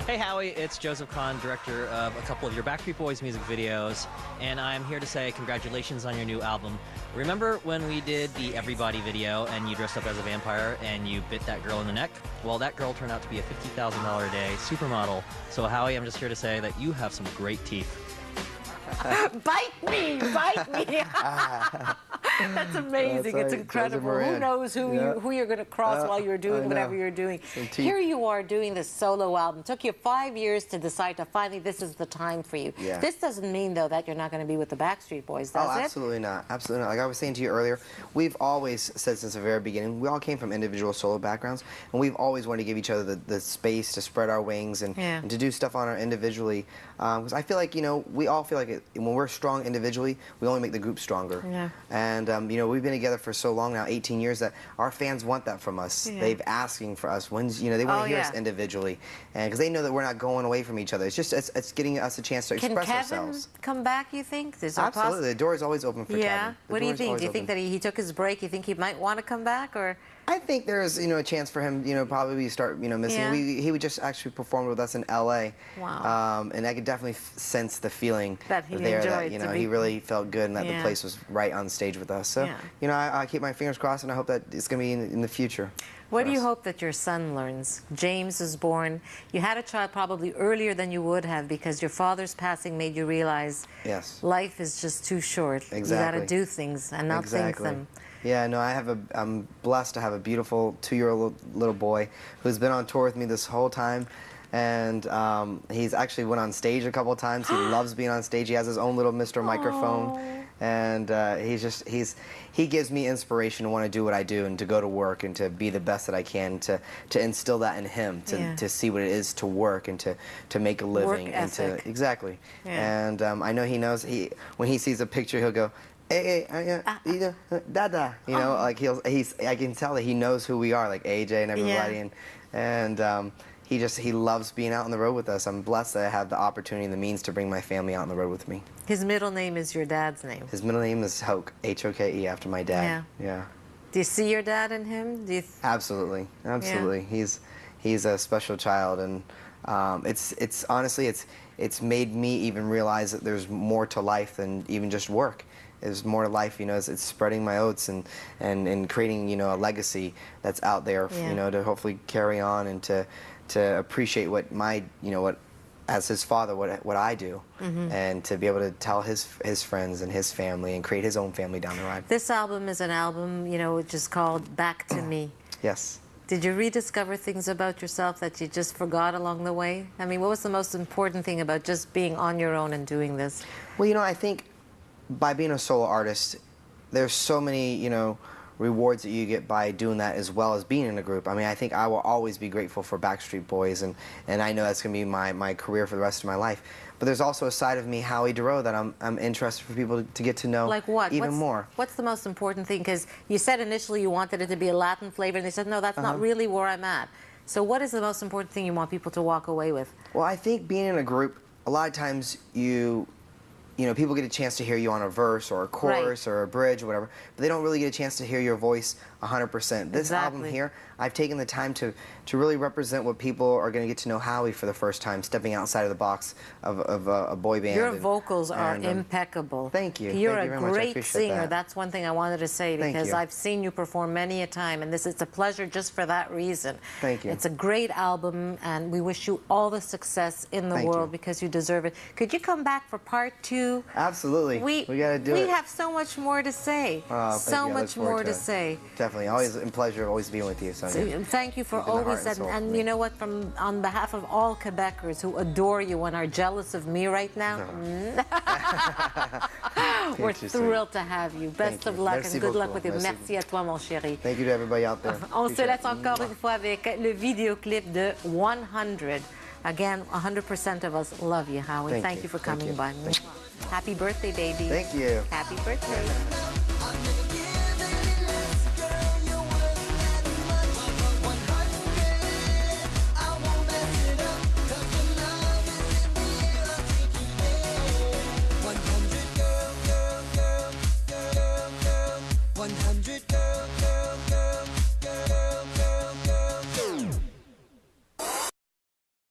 Hey Howie, it's Joseph Kahn, director of a couple of your Backstreet Boys music videos, and I'm here to say congratulations on your new album. Remember when we did the Everybody video and you dressed up as a vampire and you bit that girl in the neck? Well, that girl turned out to be a $50,000 a day supermodel. So Howie, I'm just here to say that you have some great teeth. Bite me! Bite me! That's amazing. It's incredible. Who knows who you're going to cross while you're doing whatever you're doing. Here you are doing this solo album. It took you 5 years to decide to finally this is the time for you. Yeah. This doesn't mean, though, that you're not going to be with the Backstreet Boys, does it? Absolutely not. Absolutely not. Like I was saying to you earlier, we've always said since the very beginning, we all came from individual solo backgrounds, and we've always wanted to give each other the space to spread our wings and to do stuff on our individually. Because I feel like, you know, we all feel like when we're strong individually, we only make the group stronger. Yeah. And, you know, we've been together for so long now, 18 years, that our fans want that from us. Yeah. They've asking for us. When's, you know, they want to hear us individually. And because they know that we're not going away from each other. It's just, it's getting us a chance to express ourselves. Can Kevin come back, you think? Absolutely. The door is always open for Kevin. What do you think? Do you think that he took his break? You think he might want to come back, or? I think there's, you know, a chance for him, you know, probably start, you know, missing. Yeah. He would just actually perform with us in L.A. Wow. And I could definitely sense the feeling that he there enjoyed, that, you know, he really felt good and that the place was right on stage with us. So, you know, I keep my fingers crossed and I hope that it's going to be in the future. What do you hope that your son learns? James is born. You had a child probably earlier than you would have because your father's passing made you realize life is just too short. Exactly. You got to do things and not think them. Yeah, no, I'm blessed to have a beautiful 2-year-old little boy who's been on tour with me this whole time. And he's actually went on stage a couple of times. He loves being on stage. He has his own little Mr. Microphone. And he gives me inspiration to want to do what I do and to go to work and to be the best that I can, to instill that in him, to see what it is to work and to make a living. Work ethic. And I know he knows, when he sees a picture, he'll go, hey, Dada. You know, like I can tell that he knows who we are, like AJ and everybody. And he loves being out on the road with us. I'm blessed that I have the opportunity and the means to bring my family out on the road with me. His middle name is your dad's name. His middle name is Hoke, H-O-K-E, after my dad. Yeah. Do you see your dad in him? Absolutely, absolutely. Yeah. He's a special child, and it's honestly it's made me even realize that there's more to life than even just work. There's more to life, you know. It's spreading my oats and creating, you know, a legacy that's out there, you know, to hopefully carry on and to appreciate what as his father, what I do, and to be able to tell his friends and his family and create his own family down the road. This album is an album, you know, which is called Back to Me. Yes. Did you rediscover things about yourself that you just forgot along the way? I mean, what was the most important thing about just being on your own and doing this? Well, you know, I think by being a solo artist, there's so many, you know, rewards that you get by doing that as well as being in a group. I mean, I think I will always be grateful for Backstreet Boys, and I know that's going to be my career for the rest of my life. But there's also a side of me, Howie Duro, that I'm interested for people to get to know even more. What's the most important thing? Because you said initially you wanted it to be a Latin flavor, and they said, no, that's not really where I'm at. So what is the most important thing you want people to walk away with? Well, I think being in a group, a lot of times you know, people get a chance to hear you on a verse or a chorus or a bridge or whatever, but they don't really get a chance to hear your voice 100%. This album here, I've taken the time to really represent what people are going to get to know Howie for the first time, stepping outside of the box of a boy band. Your vocals are impeccable. Thank you. You're Thank you a very great much. singer. That's one thing I wanted to say, because I've seen you perform many a time, and it's a pleasure just for that reason. Thank you. It's a great album, and we wish you all the success in the world because you deserve it. Could you come back for part 2? Absolutely. We got to do it. We have so much more to say. So much more to say. Definitely. Always a pleasure always being with you, Sonia. Thank you for always, and you know what, on behalf of all Quebecers who adore you and are jealous of me right now, we're thrilled to have you. Best of luck and good luck with you. Merci à toi, mon chéri. Thank you to everybody out there. On se laisse encore une fois avec le vidéoclip de 100. Again, 100% of us love you, Howie. Thank you for coming by. Happy birthday, baby. Thank you. Happy birthday.